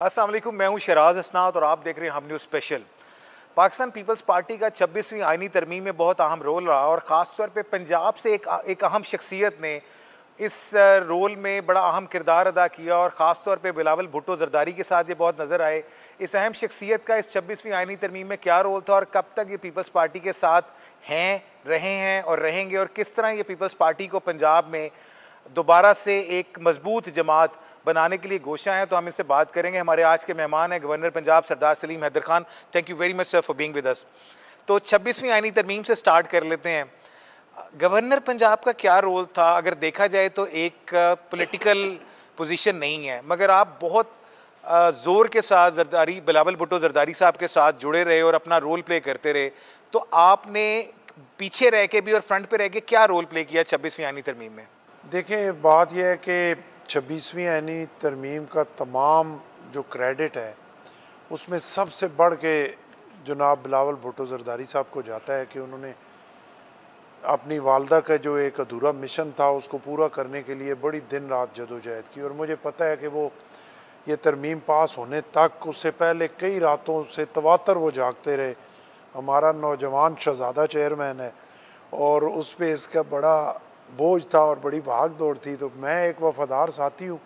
अस्सलाम वालेकुम, मैं हूं शराज हसनात और आप देख रहे हैं हम न्यूज़ स्पेशल। पाकिस्तान पीपल्स पार्टी का 26वीं आईनी तरमीम में बहुत अहम रोल रहा और ख़ास तौर पे पंजाब से एक अहम शख्सियत ने इस रोल में बड़ा अहम किरदार अदा किया और ख़ास तौर पे बिलावल भुट्टो जरदारी के साथ ये बहुत नज़र आए। इस अहम शख्सियत का इस 26वीं आईनी तरमीम में क्या रोल था और कब तक ये पीपल्स पार्टी के साथ हैं, रहे हैं और रहेंगे, और किस तरह ये पीपल्स पार्टी को पंजाब में दोबारा से एक मजबूत जमात बनाने के लिए गोशा है, तो हम इससे बात करेंगे। हमारे आज के मेहमान हैं governor Punjab Sardar Salim Haider Khan. Thank you very much sir for being with us. तो 26वीं आईनी तरमीम से स्टार्ट कर लेते हैं। गवर्नर पंजाब का क्या रोल था? अगर देखा जाए तो एक पॉलिटिकल पोजीशन नहीं है, मगर आप बहुत ज़ोर के साथ जरदारी बिलावल भुट्टो जरदारी साहब के साथ जुड़े रहे और अपना रोल प्ले करते रहे। तो आपने पीछे रह के भी और फ्रंट पे रह के क्या रोल प्ले किया 26वीं आईनी तरमीम में? देखें, बात यह है कि 26वीं आईनी तरमीम का तमाम जो क्रेडिट है उसमें सबसे बढ़ के जनाब बिलावल भुट्टो जरदारी साहब को जाता है कि उन्होंने अपनी वालदा का जो एक अधूरा मिशन था उसको पूरा करने के लिए बड़ी दिन रात जदोजहद की। और मुझे पता है कि वो ये तरमीम पास होने तक, उससे पहले कई रातों से तवातर वो जागते रहे। हमारा नौजवान शहज़ादा चेयरमैन है और उस पर इसका बड़ा बोझ था और बड़ी भाग दौड़ थी। तो मैं एक वफादार साथी हूँ,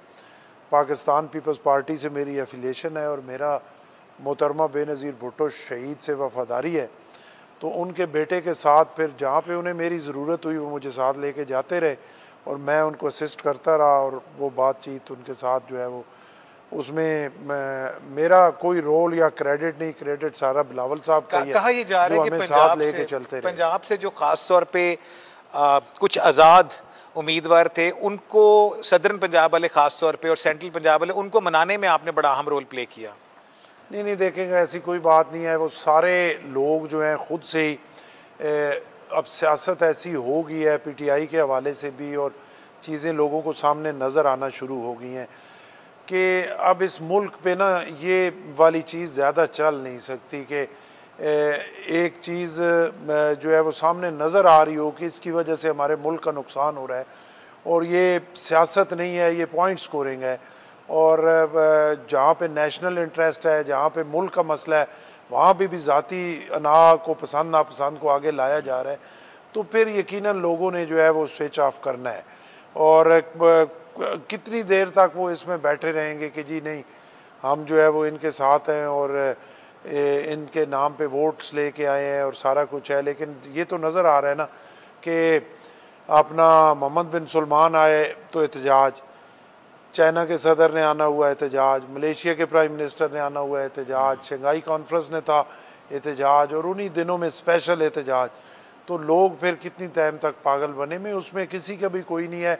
पाकिस्तान पीपल्स पार्टी से मेरी एफिलिएशन है और मेरा मोहतरमा बेनज़ीर भुट्टो शहीद से वफादारी है। तो उनके बेटे के साथ फिर जहाँ पे उन्हें मेरी ज़रूरत हुई वो मुझे साथ लेके जाते रहे और मैं उनको असिस्ट करता रहा। और वो बातचीत उनके साथ जो है वो उसमें मेरा कोई रोल या क्रेडिट नहीं, क्रेडिट सारा बिलावल साहब का ही है। कहा ये जा रहा है कि साथ लेके चलते रहे। पंजाब से जो ख़ास तौर पे कुछ आज़ाद उम्मीदवार थे उनको सदरन पंजाब वाले ख़ास तौर पे और सेंट्रल पंजाब वाले, उनको मनाने में आपने बड़ा अहम रोल प्ले किया। नहीं देखेंगे, ऐसी कोई बात नहीं है। वो सारे लोग जो हैं ख़ुद से ही अब सियासत ऐसी हो गई है पीटीआई के हवाले से भी, और चीज़ें लोगों को सामने नज़र आना शुरू हो गई हैं कि अब इस मुल्क पे ना ये वाली चीज़ ज़्यादा चल नहीं सकती कि एक चीज़ जो है वो सामने नज़र आ रही हो कि इसकी वजह से हमारे मुल्क का नुकसान हो रहा है। और ये सियासत नहीं है, ये पॉइंट स्कोरिंग है। और जहाँ पे नेशनल इंटरेस्ट है, जहाँ पे मुल्क का मसला है, वहाँ भी ज़ाती अना को पसंद नापसंद को आगे लाया जा रहा है। तो फिर यकीनन लोगों ने जो है वो स्विच ऑफ करना है। और कितनी देर तक वो इसमें बैठे रहेंगे कि जी नहीं हम जो है वो इनके साथ हैं और इनके नाम पे वोट्स लेके आए हैं और सारा कुछ है। लेकिन ये तो नज़र आ रहा है ना कि अपना मोहम्मद बिन सलमान आए तो एहतजाज, चाइना के सदर ने आना हुआ एहतजाज, मलेशिया के प्राइम मिनिस्टर ने आना हुआ एहतजाज, शंघाई कॉन्फ्रेंस ने था एहतजाज, और उन्हीं दिनों में स्पेशल एहतजाज। तो लोग फिर कितनी टाइम तक पागल बने में, उसमें किसी का भी कोई नहीं है।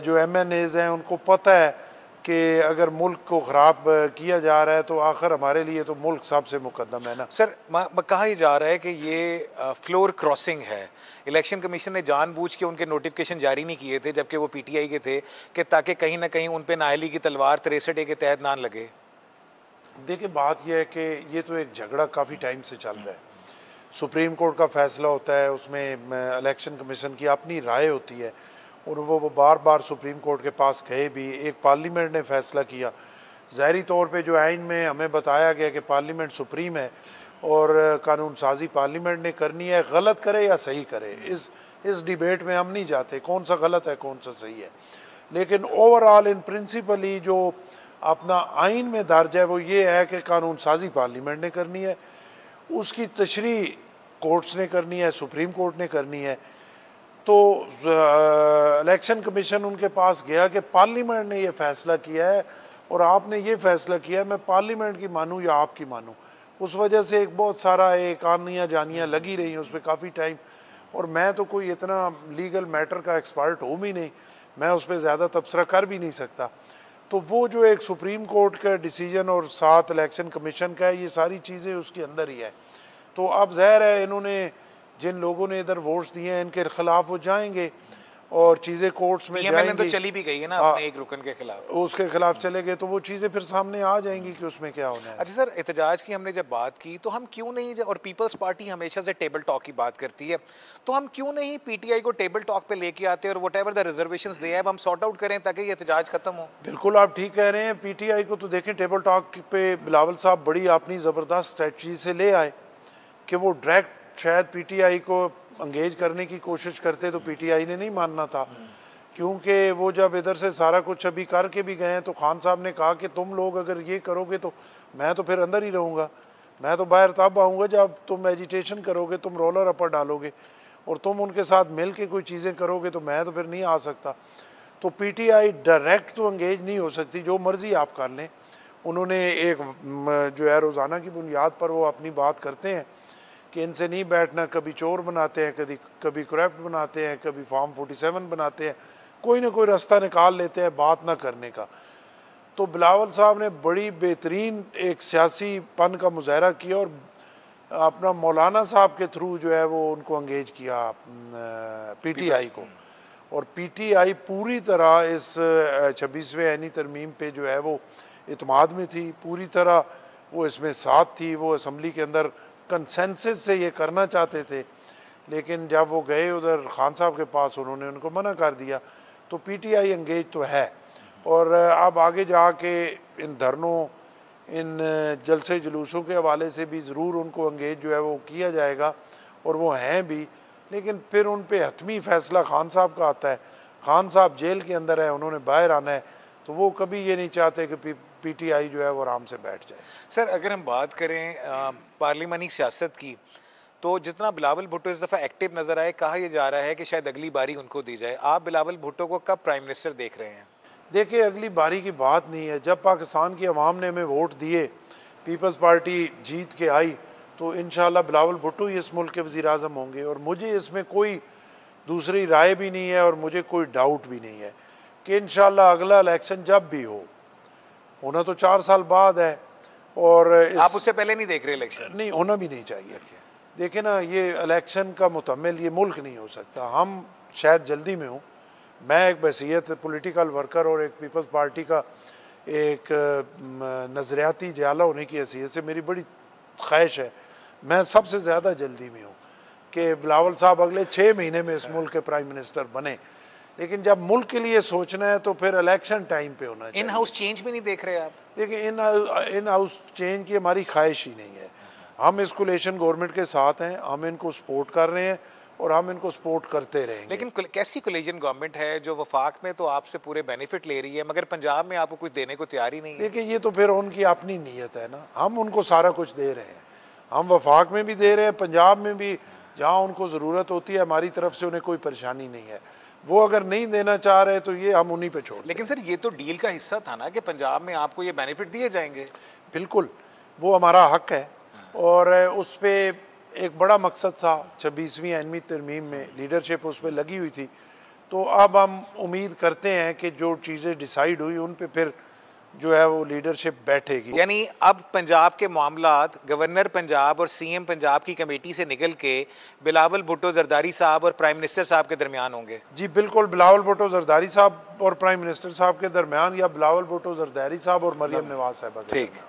जो MNAs हैं उनको पता है कि अगर मुल्क को ख़राब किया जा रहा है तो आखिर हमारे लिए तो मुल्क सबसे मुकद्दम है ना। सर, कहा ही जा रहा है कि ये फ्लोर क्रॉसिंग है। इलेक्शन कमीशन ने जानबूझ के उनके नोटिफिकेशन जारी नहीं किए थे जबकि वो PTI के थे कि ताकि कहीं ना कहीं उन पे नाअहली की तलवार 63A के तहत ना लगे। देखिए, बात यह है कि ये तो एक झगड़ा काफ़ी टाइम से चल रहा है। सुप्रीम कोर्ट का फैसला होता है, उसमें इलेक्शन कमीशन की अपनी राय होती है और वो बार बार सुप्रीम कोर्ट के पास गए भी। एक पार्लियामेंट ने फैसला किया, ज़ाहिरी तौर पे जो आइन में हमें बताया गया कि पार्लियामेंट सुप्रीम है और कानून साजी पार्लियामेंट ने करनी है, गलत करे या सही करे। इस डिबेट में हम नहीं जाते कौन सा गलत है कौन सा सही है। लेकिन ओवरऑल इन प्रिंसिपली जो अपना आइन में दर्ज है वो ये है कि कानून साजी पार्लियामेंट ने करनी है, उसकी तशरीह कोर्ट्स ने करनी है, सुप्रीम कोर्ट ने करनी है। तो इलेक्शन कमीशन उनके पास गया कि पार्लियामेंट ने ये फ़ैसला किया है और आपने ये फ़ैसला किया है, मैं पार्लियामेंट की मानूँ या आपकी मानूँ। उस वजह से एक बहुत सारा एक आनियाँ जानियाँ लगी रही उस पर काफ़ी टाइम। और मैं तो कोई इतना लीगल मैटर का एक्सपर्ट हूँ भी नहीं, मैं उस पर ज़्यादा तबसरा कर भी नहीं सकता। तो वो जो एक सुप्रीम कोर्ट का डिसीजन और साथ इलेक्शन कमीशन का है, ये सारी चीज़ें उसके अंदर ही है। तो अब ज़ाहिर है इन्होंने जिन लोगों ने इधर वोट्स दिए हैं इनके ख़िलाफ़ वो जाएंगे। और चीज़ें कोर्ट्स में PML जाएंगी। तो चली भी गई है ना अपने एक रुकन के खिलाफ, उसके खिलाफ चले गए तो वो चीज़ें फिर सामने आ जाएंगी कि उसमें क्या होना है। अच्छा सर, एहतजाज की हमने जब बात की तो हम क्यों नहीं, और पीपल्स पार्टी हमेशा से टेबल टॉक की बात करती है, तो हम क्यों नहीं PTI को टेबल टॉक पे लेके आते और what ever the reservations they have हम सॉर्ट आउट करें ताकि ये एहतजाज खत्म हो। बिल्कुल आप ठीक कह रहे हैं। PTI को तो देखें, टेबल टॉक पे बिलावल साहब बड़ी अपनी ज़बरदस्त स्ट्रेटजी से ले आए कि वो डायरेक्ट शायद PTI को अंगेज करने की कोशिश करते तो PTI ने नहीं मानना था, क्योंकि वो जब इधर से सारा कुछ अभी करके भी गए हैं तो खान साहब ने कहा कि तुम लोग अगर ये करोगे तो मैं तो फिर अंदर ही रहूँगा, मैं तो बाहर तब आऊँगा जब तुम एजिटेशन करोगे, तुम रोलर अपर डालोगे और तुम उनके साथ मिल के कोई चीज़ें करोगे तो मैं तो फिर नहीं आ सकता। तो PTI डायरेक्ट तो अंगेज नहीं हो सकती, जो मर्ज़ी आप कर लें। उन्होंने एक जो है रोज़ाना की बुनियाद पर वो अपनी बात करते हैं कि इनसे नहीं बैठना, कभी चोर बनाते हैं, कभी करप्ट बनाते हैं, कभी फॉर्म 47 बनाते हैं, कोई ना कोई रास्ता निकाल लेते हैं बात ना करने का। तो बिलावल साहब ने बड़ी बेहतरीन एक सियासी पन का मुजाहरा किया और अपना मौलाना साहब के थ्रू जो है वो उनको अंगेज किया PTI को, और PTI पूरी तरह इस 26वें ऐनी तरमीम पे जो है वो इत्माद में थी, पूरी तरह वो इसमें साथ थी। वो असम्बली के अंदर कंसेंसस से ये करना चाहते थे, लेकिन जब वो गए उधर खान साहब के पास उन्होंने उनको मना कर दिया। तो PTI अंगेज तो है, और अब आगे जाके इन धरनों, इन जलसे जुलूसों के हवाले से भी ज़रूर उनको अंगेज जो है वो किया जाएगा, और वो हैं भी। लेकिन फिर उन पे हतमी फ़ैसला खान साहब का आता है। खान साहब जेल के अंदर है, उन्होंने बाहर आना है, तो वो कभी ये नहीं चाहते कि PTI जो है वो आराम से बैठ जाए। सर अगर हम बात करें पार्लिमानी सियासत की, तो जितना बिलावल भुट्टो इस दफ़ा एक्टिव नज़र आए, कहा यह जा रहा है कि शायद अगली बारी उनको दी जाए। आप बिलावल भुट्टो को कब प्राइम मिनिस्टर देख रहे हैं? देखिए, अगली बारी की बात नहीं है। जब पाकिस्तान की अवाम ने हमें वोट दिए, पीपल्स पार्टी जीत के आई, तो इंशाल्लाह बिलावल भुट्टो ही इस मुल्क के वज़ीर आज़म होंगे, और मुझे इसमें कोई दूसरी राय भी नहीं है और मुझे कोई डाउट भी नहीं है कि इंशाल्लाह अगला इलेक्शन जब भी होना तो 4 साल बाद है। और आप उससे पहले नहीं देख रहे इलेक्शन? नहीं, होना भी नहीं चाहिए। देखिए ना, ये इलेक्शन का मुतम्मिल ये मुल्क नहीं हो सकता। हम शायद जल्दी में हूँ, मैं एक बहसीत पॉलिटिकल वर्कर और एक पीपल्स पार्टी का एक नज़रियाती जाला होने की हैसियत से मेरी बड़ी ख्वाहिश है, मैं सबसे ज़्यादा जल्दी में हूँ कि बिलावल साहब अगले 6 महीने में इस मुल्क के प्राइम मिनिस्टर बने। लेकिन जब मुल्क के लिए सोचना है तो फिर इलेक्शन टाइम पे होना चाहिए। इन हाउस चेंज भी नहीं देख रहे आप? देखिए, इन हाउस चेंज की हमारी ख्वाहिश ही नहीं है। हम इस कोलिशन गवर्नमेंट के साथ हैं, हम इनको सपोर्ट कर रहे हैं और हम इनको सपोर्ट करते रहेंगे। लेकिन कैसी कोलिशन गवर्नमेंट है जो वफाक में तो आपसे पूरे बेनिफिट ले रही है मगर पंजाब में आपको कुछ देने को तैयार ही नहीं है? देखिए, ये तो फिर उनकी अपनी नीयत है ना। हम उनको सारा कुछ दे रहे हैं, हम वफाक में भी दे रहे हैं, पंजाब में भी जहाँ उनको ज़रूरत होती है हमारी तरफ से उन्हें कोई परेशानी नहीं है। वो अगर नहीं देना चाह रहे तो ये हम उन्हीं पे छोड़। लेकिन सर ये तो डील का हिस्सा था ना कि पंजाब में आपको ये बेनिफिट दिए जाएंगे। बिल्कुल, वो हमारा हक है, और उस पर एक बड़ा मकसद था। 26वीं ऐनी तरमीम में लीडरशिप उस पर लगी हुई थी, तो अब हम उम्मीद करते हैं कि जो चीज़ें डिसाइड हुई उन पे फिर जो है वो लीडरशिप बैठेगी। यानी अब पंजाब के मामलात गवर्नर पंजाब और CM पंजाब की कमेटी से निकल के बिलावल भुट्टो जरदारी साहब और प्राइम मिनिस्टर साहब के दरमियान होंगे? जी बिल्कुल, बिलावल भुट्टो जरदारी साहब और प्राइम मिनिस्टर साहब के दरमियान, या बिलावल भुट्टो जरदारी साहब और मरियम नवाज साहब के। ठीक,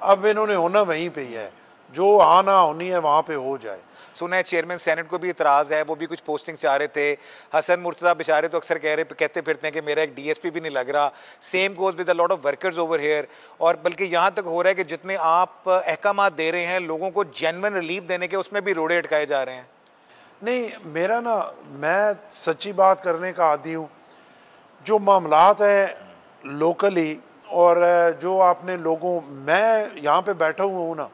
अब इन्होंने होना वहीं पे ही है, जो आना होनी है वहाँ पे हो जाए। सुना है चेयरमैन सेनेट को भी इतराज़ है, वो भी कुछ पोस्टिंग चाह रहे थे। हसन मुर्तज़ा बेचारे तो अक्सर कहते फिरते हैं कि मेरा एक DSP भी नहीं लग रहा। Same goes with a lot of workers over here. और बल्कि यहाँ तक हो रहा है कि जितने आप अहकामात दे रहे हैं लोगों को जेन्युइन रिलीफ देने के, उसमें भी रोड़े अटकाए जा रहे हैं। नहीं, मेरा ना, मैं सच्ची बात करने का आदी हूँ। जो मामलात हैं लोकली और जो आपने लोगों, मैं यहाँ पे बैठा हुआ हूँ ना,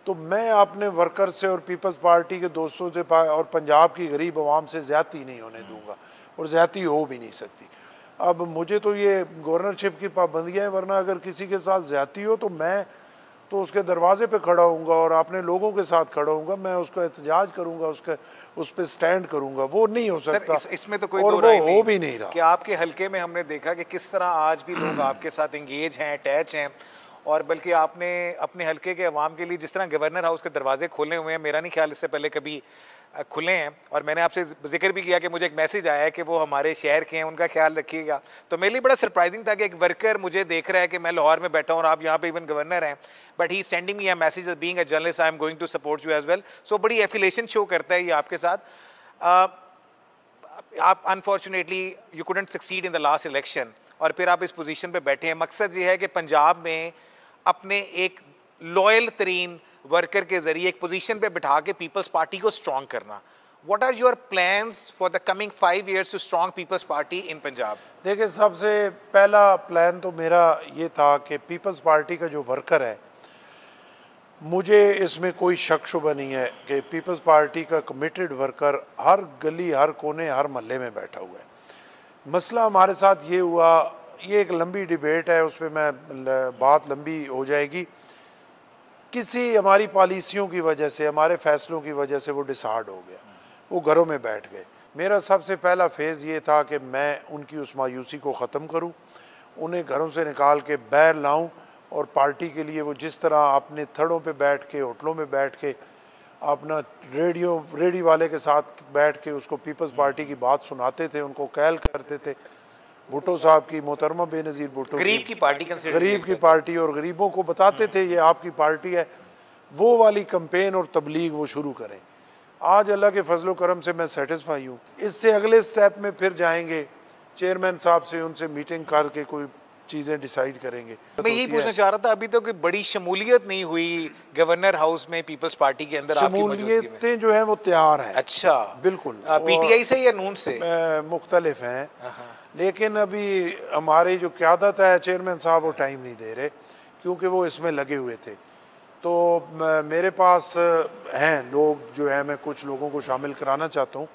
तो मैं अपने वर्कर से और पीपल्स पार्टी के दोस्तों से और पंजाब की गरीब आवाम से ज़्यादती नहीं होने दूंगा, और ज़्यादती हो भी नहीं सकती। अब मुझे तो ये गवर्नरशिप की पाबंदियाँ हैं, वरना अगर किसी के साथ ज़्यादती हो तो मैं तो उसके दरवाजे पे खड़ा हूँगा और अपने लोगों के साथ खड़ा हूँगा, मैं उसका एहतजाज करूँगा, उस पर स्टैंड करूँगा। वो नहीं हो सकता। इसमें तो कोई और दो राय वो नहीं, हो भी नहीं रहा कि आपके हल्के में हमने देखा कि किस तरह आज भी लोग आपके साथ इंगेज हैं, अटैच हैं, और बल्कि आपने अपने हल्के के अवाम के लिए जिस तरह गवर्नर हाउस के दरवाजे खोले हुए हैं, मेरा नहीं ख्याल इससे पहले कभी खुले हैं। और मैंने आपसे जिक्र भी किया कि मुझे एक मैसेज आया है कि वो हमारे शहर के हैं, उनका ख्याल रखिएगा। तो मेरे लिए बड़ा सरप्राइजिंग था कि एक वर्कर मुझे देख रहा है कि मैं लाहौर में बैठा हूँ और आप यहाँ पे इवन गवर्नर हैं, but he sending me a message being a journalist I am going to support you as well. So बड़ी एफिलेशन शो करता है ये आपके साथ। आप unfortunately you couldn't succeed in the last election और फिर आप इस पोजीशन पे बैठे हैं। मकसद ये है कि पंजाब में अपने एक लॉयल तरीन वर्कर के जरिए एक पोजीशन पे बिठा के पीपल्स पार्टी को स्ट्रॉन्ग करना। What are your plans for the coming 5 years to strong Peoples Party in Punjab? देखिए, सबसे पहला प्लान तो मेरा ये था कि पीपल्स पार्टी का जो वर्कर है, मुझे इसमें कोई शक शुबा नहीं है कि पीपल्स पार्टी का कमिटेड वर्कर हर गली, हर कोने, हर महल्ले में बैठा हुआ है। मसला हमारे साथ ये हुआ, ये एक लंबी डिबेट है, उसमें मैं बात लंबी हो जाएगी। किसी हमारी पॉलिसियों की वजह से, हमारे फैसलों की वजह से वो डिसार्ड हो गया, वो घरों में बैठ गए। मेरा सबसे पहला फेज़ ये था कि मैं उनकी उस मायूसी को ख़त्म करूं, उन्हें घरों से निकाल के बाहर लाऊं और पार्टी के लिए वो जिस तरह अपने थड़ों पे बैठ के, होटलों में बैठ के, अपना रेडियो वाले के साथ बैठ के उसको पीपल्स पार्टी की बात सुनाते थे, उनको कैल करते थे, भुट्टो साहब की, मोहतरमा बेनज़ीर भुट्टो, गरीब की पार्टी, गरीब की पार्टी, और गरीबों को बताते थे ये आपकी पार्टी है, वो वाली कंपेन और तबलीग वो शुरू करें। आज अल्लाह के फजलो करम से मैं सेटिस्फाई हूँ। इससे अगले स्टेप में फिर जाएंगे, चेयरमैन साहब से उनसे मीटिंग करके कोई चीज़ें डिसाइड करेंगे। मैं यही पूछना चाह रहा था, अभी तो कोई बड़ी शमूलियत नहीं हुई गवर्नर हाउस में पीपल्स पार्टी के अंदर? शमूलियतें जो है वो तैयार हैं। अच्छा, बिल्कुल। पीटीआई से या नून से? मुख्तलिफ हैं, लेकिन अभी हमारी जो क़यादत है, चेयरमैन साहब वो टाइम नहीं दे रहे क्योंकि वो इसमें लगे हुए थे। तो मेरे पास हैं लोग जो है, मैं कुछ लोगों को शामिल कराना चाहता हूँ,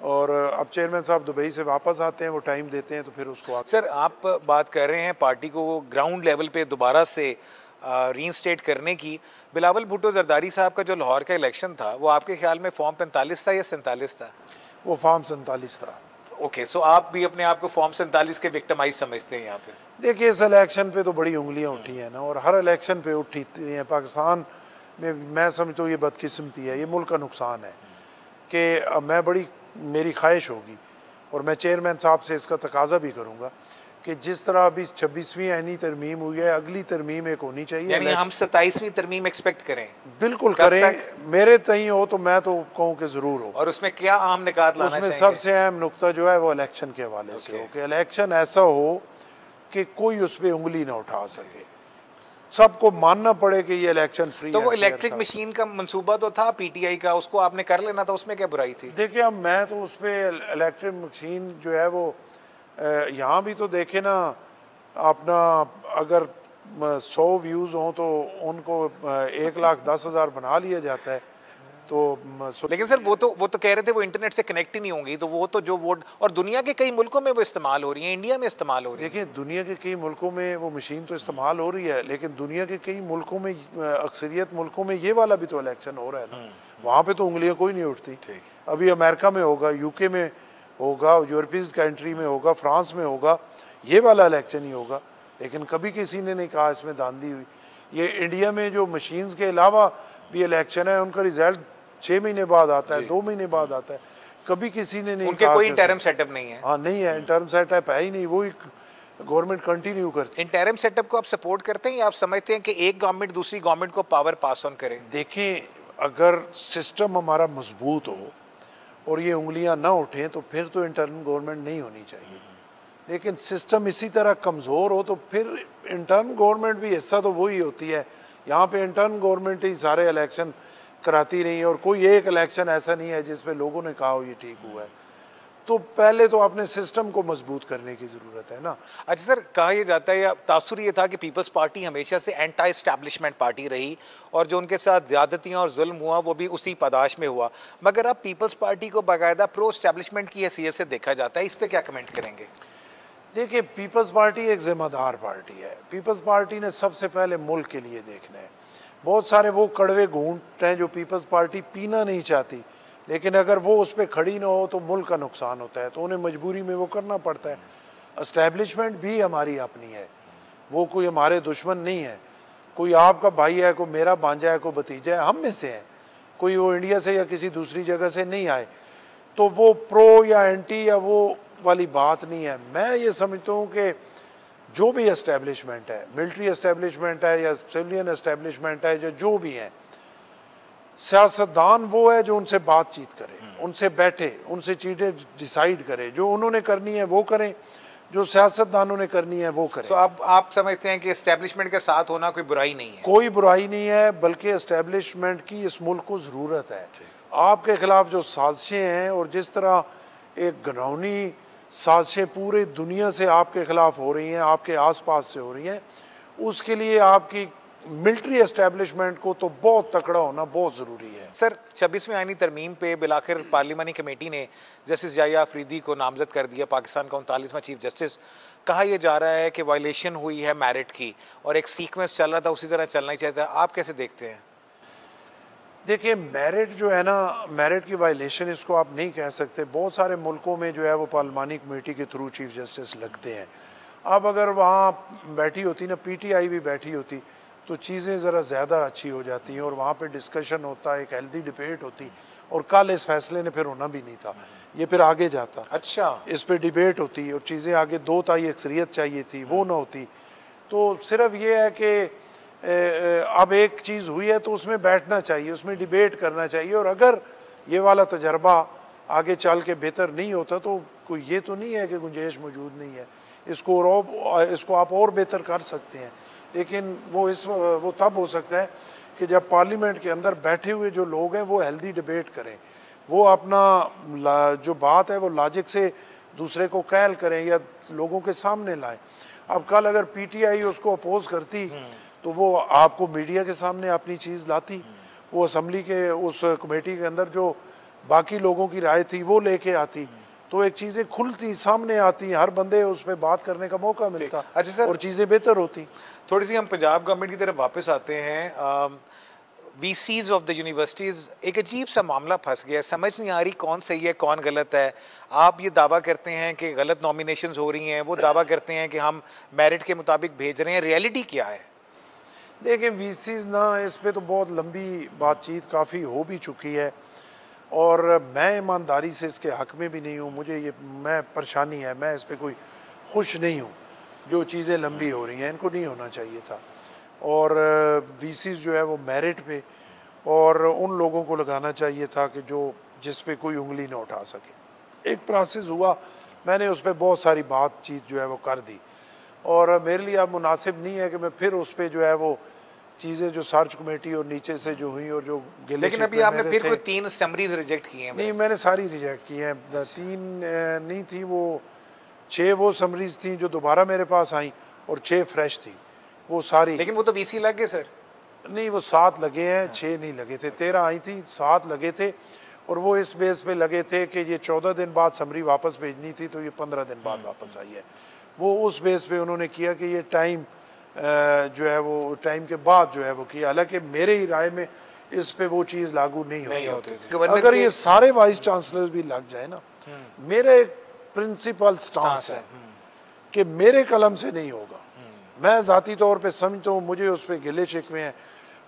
और अब चेयरमैन साहब दुबई से वापस आते हैं, वो टाइम देते हैं तो फिर उसको सर, आप बात कर रहे हैं पार्टी को ग्राउंड लेवल पे दोबारा से रीइंस्टेट करने की। बिलावल भुट्टो जरदारी साहब का जो लाहौर का इलेक्शन था, वो आपके ख्याल में फॉर्म 45 था या 47 था? वो फॉर्म 47 था। ओके, सो आप भी अपने आप को फॉर्म 47 के विक्टिमाइज समझते हैं यहाँ पे? देखिए, इस इलेक्शन पे तो बड़ी उंगलियां उठी हैं ना, और हर इलेक्शन पे उठी हैं। पाकिस्तान में मैं समझता हूँ ये बदकिस्मती है, ये मुल्क का नुकसान है कि मेरी ख्वाहिश होगी और मैं चेयरमैन साहब से इसका तकाजा भी करूँगा कि जिस तरह अभी 26वीं आईनी तरमीम हुई है, अगली तरमीम एक होनी चाहिए। यानी हम 27वीं तरमीम एक्सपेक्ट करें? बिल्कुल करें, मेरे तय हो तो मैं तो कहूँ कि ज़रूर हो। और उसमें क्या अहम निकात लाना चाहिए? उसमें सबसे अहम नुकता जो है वो इलेक्शन के हवाले से हो कि इलेक्शन ऐसा हो कि कोई उस पर उंगली ना उठा सके, सबको मानना पड़े कि ये इलेक्शन फ्री। तो वो इलेक्ट्रिक मशीन का मंसूबा तो था पीटीआई का, उसको आपने कर लेना था, उसमें क्या बुराई थी? देखिए, अब मैं तो उस पर इलेक्ट्रिक मशीन जो है वो यहाँ भी तो देखे ना, अपना अगर 100 व्यूज़ हों तो उनको 1,10,000 बना लिया जाता है। तो लेकिन सर वो तो कह रहे थे वो इंटरनेट से कनेक्ट ही नहीं होंगी, तो वो तो जो वोट, और दुनिया के कई मुल्कों में वो इस्तेमाल हो रही है, इंडिया में इस्तेमाल हो रही है। देखिए, दुनिया के कई मुल्कों में वो मशीन तो इस्तेमाल हो रही है, लेकिन दुनिया के कई मुल्कों में, अक्सरियत मुल्कों में ये वाला भी तो इलेक्शन हो रहा है ना, वहाँ पे तो उंगलियाँ कोई नहीं उठती। अभी अमेरिका में होगा, यूके में होगा, यूरोपियन कंट्री में होगा, फ्रांस में होगा, ये वाला इलेक्शन ही होगा, लेकिन कभी किसी ने नहीं कहा इसमें धांधली हुई। ये इंडिया में जो मशीन्स के अलावा भी इलेक्शन है, उनका रिजल्ट 6 महीने बाद आता है, 2 महीने बाद आता है, कभी किसी ने नहीं कहा। कोई इंटरम सेटअप नहीं है? हाँ, नहीं है, इंटरम सेटअप है ही नहीं, वो गवर्नमेंट कंटिन्यू करती है। इंटरम सेटअप को आप सपोर्ट करते हैं या आप समझते हैं कि एक गवर्नमेंट दूसरी गवर्नमेंट को पावर पास ऑन करे? देखें, अगर सिस्टम हमारा मजबूत हो और ये उंगलियां ना उठें तो फिर तो इंटर्न गवर्नमेंट नहीं होनी चाहिए, लेकिन सिस्टम इसी तरह कमज़ोर हो तो फिर इंटर्न गवर्नमेंट भी हिस्सा तो वही होती है। यहाँ पे इंटर्न गवर्नमेंट ही सारे इलेक्शन कराती रही है और कोई एक इलेक्शन ऐसा नहीं है जिसमें लोगों ने कहा हो ये ठीक हुआ है। तो पहले तो अपने सिस्टम को मजबूत करने की ज़रूरत है ना। अच्छा सर, कहा यह जाता है या तासुर ये था कि पीपल्स पार्टी हमेशा से एंटी एस्टैब्लिशमेंट पार्टी रही और जो उनके साथ ज़्यादतियाँ और जुल्म हुआ वो भी उसी पादाश में हुआ, मगर अब पीपल्स पार्टी को बाकायदा प्रो एस्टैब्लिशमेंट की हैसियत से देखा जाता है, इस पर क्या कमेंट करेंगे? देखिए, पीपल्स पार्टी एक ज़िम्मेदार पार्टी है। पीपल्स पार्टी ने सबसे पहले मुल्क के लिए देखना है। बहुत सारे वो कड़वे घूंट हैं जो पीपल्स पार्टी पीना नहीं चाहती, लेकिन अगर वो उस पर खड़ी ना हो तो मुल्क का नुकसान होता है, तो उन्हें मजबूरी में वो करना पड़ता है। एस्टैब्लिशमेंट भी हमारी अपनी है, वो कोई हमारे दुश्मन नहीं है। कोई आपका भाई है, कोई मेरा भांजा है, कोई भतीजा है, हम में से है। कोई वो इंडिया से या किसी दूसरी जगह से नहीं आए, तो वो प्रो या एंटी या वो वाली बात नहीं है। मैं ये समझता हूँ कि जो भी एस्टेब्लिशमेंट है, मिलिट्री एस्टेब्लिशमेंट है या सिविलियन एस्टेब्लिशमेंट है, जो भी है, सियासतदान वो है जो उनसे बातचीत करे, उनसे बैठे, उनसे चीज़ें डिसाइड करे, जो उन्होंने करनी है वो करें, जो सियासतदानों ने करनी है वो करें। तो आप समझते हैं कि एस्टेब्लिशमेंट के साथ होना कोई बुराई नहीं है? कोई बुराई नहीं है, बल्कि एस्टेब्लिशमेंट की इस मुल्क को ज़रूरत है। आपके खिलाफ जो साजिशें हैं और जिस तरह एक घिनौनी साजिशें पूरी दुनिया से आपके खिलाफ हो रही हैं, आपके आसपास से हो रही हैं, उसके लिए आपकी मिलिट्री एस्टेब्लिशमेंट को तो बहुत तकड़ा होना बहुत ज़रूरी है। सर, 26वीं आईनी तरमीम पे बिलाखिर पार्लिमानी कमेटी ने जस्टिस याहिया अफरीदी को नामजद कर दिया पाकिस्तान का 39वां चीफ जस्टिस। कहा यह जा रहा है कि वायलेशन हुई है मेरिट की और एक सीक्वेंस चल रहा था, उसी तरह चलना ही चाहिए था। आप कैसे देखते हैं? देखिए, मेरिट जो है ना, मेरिट की वायलेशन इसको आप नहीं कह सकते। बहुत सारे मुल्कों में जो है वो पार्लिमानी कमेटी के थ्रू चीफ जस्टिस लगते हैं। अब अगर वहाँ बैठी होती ना, पीटीआई भी बैठी होती, तो चीज़ें ज़रा ज़्यादा अच्छी हो जाती हैं और वहाँ पे डिस्कशन होता, एक हेल्दी डिबेट होती। और कल इस फैसले ने फिर होना भी नहीं था, ये फिर आगे जाता। अच्छा, इस पे डिबेट होती और चीज़ें आगे 2 ताई अक्सरियत चाहिए थी, वो ना होती। तो सिर्फ ये है कि अब एक चीज़ हुई है तो उसमें बैठना चाहिए, उसमें डिबेट करना चाहिए। और अगर ये वाला तजर्बा आगे चल के बेहतर नहीं होता तो कोई ये तो नहीं है कि गुंजाइश मौजूद नहीं है, इसको आप और बेहतर कर सकते हैं। लेकिन वो तब हो सकता है कि जब पार्लियामेंट के अंदर बैठे हुए जो लोग हैं वो हेल्दी डिबेट करें, वो अपना जो बात है वो लॉजिक से दूसरे को कैल करें या लोगों के सामने लाएं। अब कल अगर पीटीआई उसको अपोज करती तो वो आपको मीडिया के सामने अपनी चीज़ लाती, वो असम्बली के उस कमेटी के अंदर जो बाकी लोगों की राय थी वो लेके आती, तो एक चीज़ें खुलती, सामने आती, हर बंदे उस पर बात करने का मौका मिलता। अच्छा सर, और चीज़ें बेहतर होती। थोड़ी सी हम पंजाब गवर्नमेंट की तरफ वापस आते हैं। वीसीज ऑफ द यूनिवर्सिटीज़, एक अजीब सा मामला फंस गया, समझ नहीं आ रही कौन सही है कौन गलत है। आप ये दावा करते हैं कि गलत नॉमिनेशंस हो रही हैं, वो दावा करते हैं कि हम मेरिट के मुताबिक भेज रहे हैं। रियलिटी क्या है? देखिए, वीसीज ना, इस पे तो बहुत लंबी बातचीत काफ़ी हो भी चुकी है और मैं ईमानदारी से इसके हक़ में भी नहीं हूँ। मुझे ये परेशानी है, मैं इस पे कोई खुश नहीं हूँ। जो चीज़ें लंबी हो रही हैं इनको नहीं होना चाहिए था। और वीसीज जो है वो मेरिट पे और उन लोगों को लगाना चाहिए था कि जिस पे कोई उंगली ना उठा सके। एक प्रोसेस हुआ, मैंने उस पर बहुत सारी बातचीत जो है वो कर दी और मेरे लिए अब मुनासिब नहीं है कि मैं फिर उस पर जो है वो चीज़ें जो सर्च कमेटी और नीचे से जो हुई और जो गिले, लेकिन अभी आपने फिर कोई 3 समरीज रिजेक्ट की हैं? नहीं, मैंने सारी रिजेक्ट की हैं। 3 नहीं थी, वो 6 वो समरीज थी जो दोबारा मेरे पास आई और 6 फ्रेश थी, वो सारी। लेकिन वो तो वीसी लग गए सर। नहीं, वो 7 लगे हैं, 6 नहीं लगे थे। 13 आई थी, 7 लगे थे और वो इस बेस पे लगे थे कि ये 14 दिन बाद समरी वापस भेजनी थी तो ये 15 दिन बाद वापस आई है। वो उस बेस पे उन्होंने किया कि ये टाइम जो है वो टाइम के बाद जो है वो किया। हालांकि मेरे ही राय में इस पे वो चीज़ लागू नहीं होती। अगर ये सारे वाइस चांसलर भी लग जाए ना, मेरा एक प्रिंसिपल स्टांस है कि मेरे कलम से नहीं होगा। मैं ज़ाती तौर पे समझता हूँ, मुझे उस पर गिले शिकवे हैं,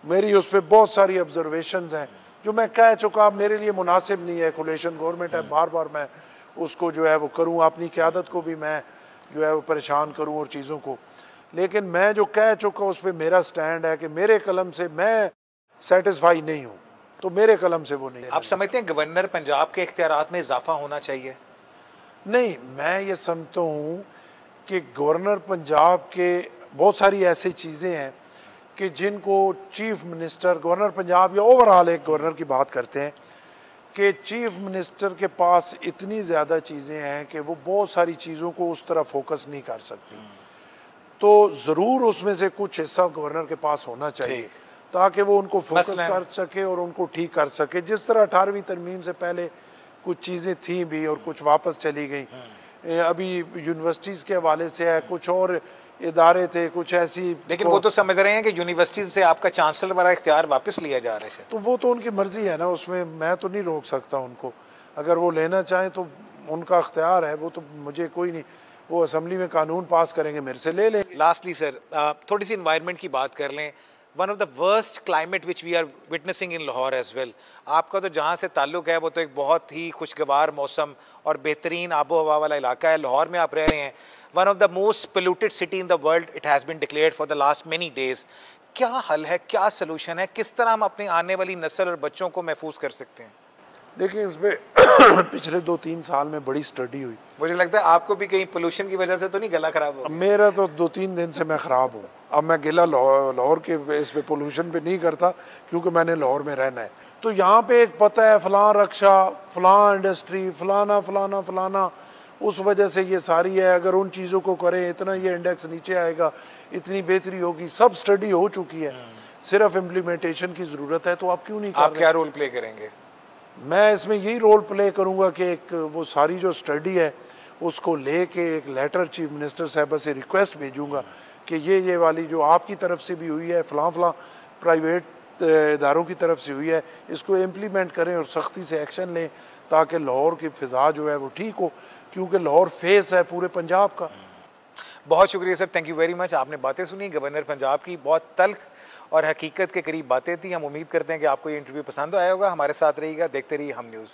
मेरी उस पर बहुत सारी ऑब्जर्वेशंस हैं जो मैं कह चुका, मेरे लिए मुनासिब नहीं है। कोलेशन गवर्नमेंट है, बार बार मैं उसको जो है वो करूँ, अपनी क़यादत को भी मैं जो है वो परेशान करूँ और चीज़ों को। लेकिन मैं जो कह चुका उस पर मेरा स्टैंड है कि मेरे कलम से मैं सेटिस्फाई नहीं हूँ, तो मेरे कलम से वो नहीं। आप समझते हैं गवर्नर पंजाब के इख्तियारात में इजाफा होना चाहिए? नहीं, मैं ये समझता हूँ कि गवर्नर पंजाब के बहुत सारी ऐसी चीज़ें हैं कि जिनको चीफ मिनिस्टर, गवर्नर पंजाब या ओवरऑल एक गवर्नर की बात करते हैं कि चीफ मिनिस्टर के पास इतनी ज़्यादा चीज़ें हैं कि वो बहुत सारी चीज़ों को उस तरह फोकस नहीं कर सकती। तो ज़रूर उसमें से कुछ हिस्सा गवर्नर के पास होना चाहिए ताकि वो उनको फोकस कर सके और उनको ठीक कर सके। जिस तरह 18वीं तरमीम से पहले कुछ चीज़ें थी भी और कुछ वापस चली गई। अभी यूनिवर्सिटीज़ के हवाले से है, कुछ और इदारे थे, कुछ ऐसी। लेकिन वो तो समझ रहे हैं कि यूनिवर्सिटी से आपका चांसलर वाला इख्तियार वापस लिया जा रहा है। तो वो तो उनकी मर्जी है ना, उसमें मैं तो नहीं रोक सकता उनको। अगर वो लेना चाहें तो उनका इख्तियार है, वो तो मुझे कोई नहीं। वो असम्बली में कानून पास करेंगे, मेरे से ले लें। लास्टली सर, थोड़ी सी इन्वायरमेंट की बात कर लें। One of the worst climate which we are witnessing in Lahore as well. आपका तो जहाँ से ताल्लुक़ है वो तो एक बहुत ही खुशगवार मौसम और बेहतरीन आबो हवा वाला इलाका है। लाहौर में आप रह रहे हैं, one of the most polluted city in the world, it has been declared for the last many days. क्या हल है, क्या सोल्यूशन है, किस तरह हम अपनी आने वाली नस्ल और बच्चों को महफूज कर सकते हैं? देखिए, इसमें पिछले 2-3 साल में बड़ी स्टडी हुई। मुझे लगता है आपको भी कहीं पोल्यूशन की वजह से तो नहीं गला खराब हो? मेरा तो 2-3 दिन से मैं ख़राब हूँ। अब मैं गिला लाहौर के इस पे पोल्यूशन पे नहीं करता, क्योंकि मैंने लाहौर में रहना है। तो यहाँ पे एक पता है, फ़लाँ रक्षा, फ़लाँ इंडस्ट्री, फ़लाना फ़लाना फ़लाना, उस वजह से ये सारी है। अगर उन चीज़ों को करें, इतना ये इंडेक्स नीचे आएगा, इतनी बेहतरी होगी। सब स्टडी हो चुकी है, सिर्फ इम्प्लीमेंटेशन की ज़रूरत है। तो आप क्यों नहीं कर आप क्या रोल प्ले करेंगे? मैं इसमें यही रोल प्ले करूँगा कि एक वो सारी जो स्टडी है उसको लेके एक लेटर चीफ मिनिस्टर साहब से रिक्वेस्ट भेजूँगा कि ये वाली जो आपकी तरफ से भी हुई है, फ़लाँ फ़लाँ प्राइवेट इदारों की तरफ से हुई है, इसको इम्प्लीमेंट करें और सख्ती से एक्शन लें, ताकि लाहौर की फ़िज़ा जो है वो ठीक हो, क्योंकि लाहौर फेस है पूरे पंजाब का। बहुत शुक्रिया sir, thank you very much. आपने बातें सुनी गवर्नर पंजाब की, बहुत तल्ख और हकीकत के करीब बातें थी। हम उम्मीद करते हैं कि आपको ये इंटरव्यू पसंद आया होगा। हमारे साथ रहिएगा, देखते रहिए हम न्यूज़।